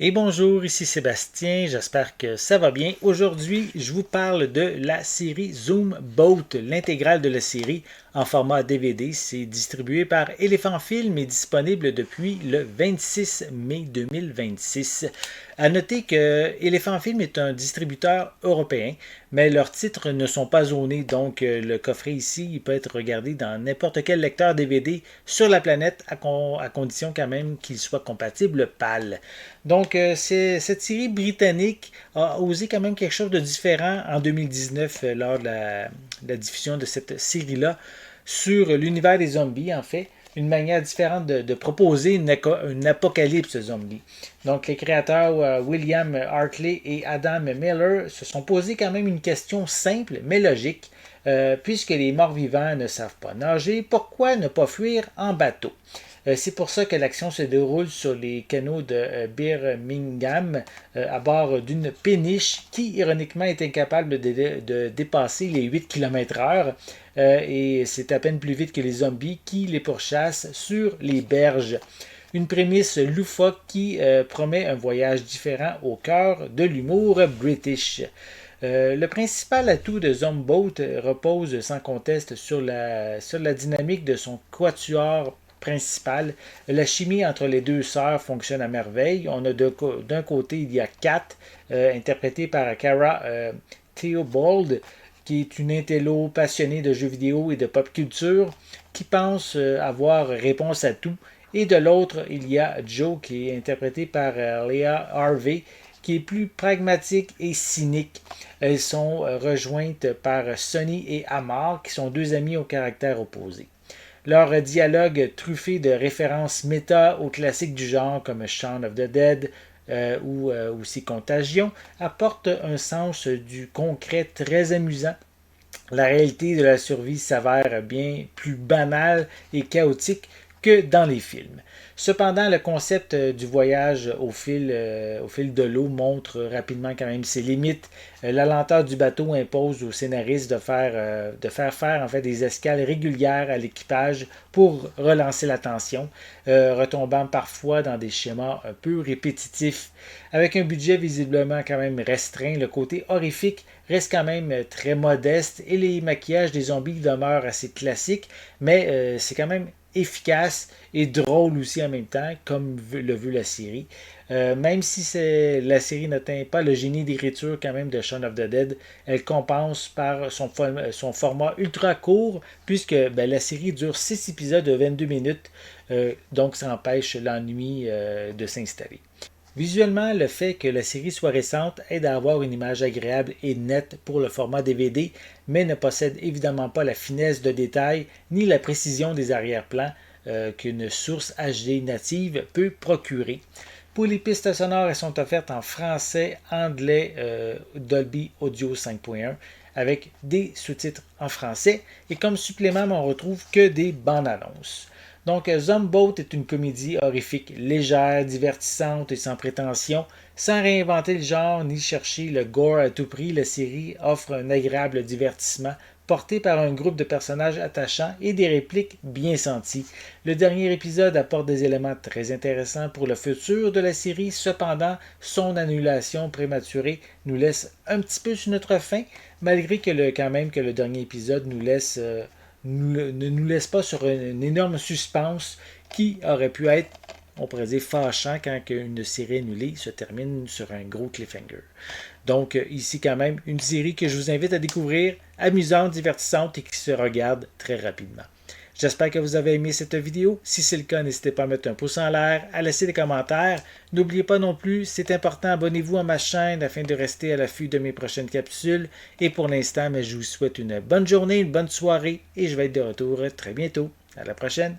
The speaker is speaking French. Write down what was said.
Et bonjour, ici Sébastien, j'espère que ça va bien. Aujourd'hui, je vous parle de la série Zoom Boat, l'intégrale de la série en format DVD. C'est distribué par Elephant Film et disponible depuis le 26 mai 2026. À noter que Elephant Film est un distributeur européen, mais leurs titres ne sont pas zonés, donc le coffret ici il peut être regardé dans n'importe quel lecteur DVD sur la planète à condition quand même qu'il soit compatible PAL. Donc, cette série britannique a osé quand même quelque chose de différent en 2019 lors de la diffusion de cette série-là sur l'univers des zombies, en fait. Une manière différente de proposer une apocalypse zombie. Donc, les créateurs William Hartley et Adam Miller se sont posés quand même une question simple mais logique. Puisque les morts-vivants ne savent pas nager, pourquoi ne pas fuir en bateau? C'est pour ça que l'action se déroule sur les canaux de Birmingham à bord d'une péniche qui, ironiquement, est incapable de dépasser les 8 km/h et c'est à peine plus vite que les zombies qui les pourchassent sur les berges. Une prémisse loufoque qui promet un voyage différent au cœur de l'humour british. Le principal atout de Zomboat repose sans conteste sur la dynamique de son quatuor principal. La chimie entre les deux sœurs fonctionne à merveille. On a d'un côté, il y a Kat, interprétée par Cara Theobald, qui est une intello passionnée de jeux vidéo et de pop culture, qui pense avoir réponse à tout. Et de l'autre, il y a Joe, qui est interprété par Leah Harvey, qui est plus pragmatique et cynique. Elles sont rejointes par Sonny et Amar, qui sont deux amis au caractère opposé. Leur dialogue truffé de références méta aux classiques du genre comme Shaun of the Dead ou aussi Contagion apporte un sens du concret très amusant. La réalité de la survie s'avère bien plus banale et chaotique que dans les films. Cependant, le concept du voyage au fil de l'eau montre rapidement quand même ses limites. La lenteur du bateau impose aux scénaristes de faire en fait des escales régulières à l'équipage pour relancer la tension, retombant parfois dans des schémas un peu répétitifs. Avec un budget visiblement quand même restreint, le côté horrifique reste quand même très modeste et les maquillages des zombies demeurent assez classiques, mais c'est quand même efficace et drôle aussi en même temps, comme le veut la série. Même si la série n'atteint pas le génie d'écriture quand même de Shaun of the Dead, elle compense par son format ultra court, puisque la série dure 6 épisodes de 22 minutes, donc ça empêche l'ennui de s'installer. Visuellement, le fait que la série soit récente aide à avoir une image agréable et nette pour le format DVD, mais ne possède évidemment pas la finesse de détail ni la précision des arrière-plans qu'une source HD native peut procurer. Pour les pistes sonores, elles sont offertes en français, anglais, Dolby Audio 5.1 avec des sous-titres en français et comme supplément, on retrouve que des bandes annonces. Donc, Zomboat est une comédie horrifique légère, divertissante et sans prétention. Sans réinventer le genre ni chercher le gore à tout prix, la série offre un agréable divertissement porté par un groupe de personnages attachants et des répliques bien senties. Le dernier épisode apporte des éléments très intéressants pour le futur de la série, cependant, son annulation prématurée nous laisse un petit peu sur notre faim, malgré que quand même que le dernier épisode ne nous laisse pas sur un énorme suspense qui aurait pu être, on pourrait dire, fâchant quand une série annulée se termine sur un gros cliffhanger. Donc, ici, quand même, une série que je vous invite à découvrir, amusante, divertissante et qui se regarde très rapidement. J'espère que vous avez aimé cette vidéo. Si c'est le cas, n'hésitez pas à mettre un pouce en l'air, à laisser des commentaires. N'oubliez pas non plus, c'est important, abonnez-vous à ma chaîne afin de rester à l'affût de mes prochaines capsules. Et pour l'instant, je vous souhaite une bonne journée, une bonne soirée et je vais être de retour très bientôt. À la prochaine!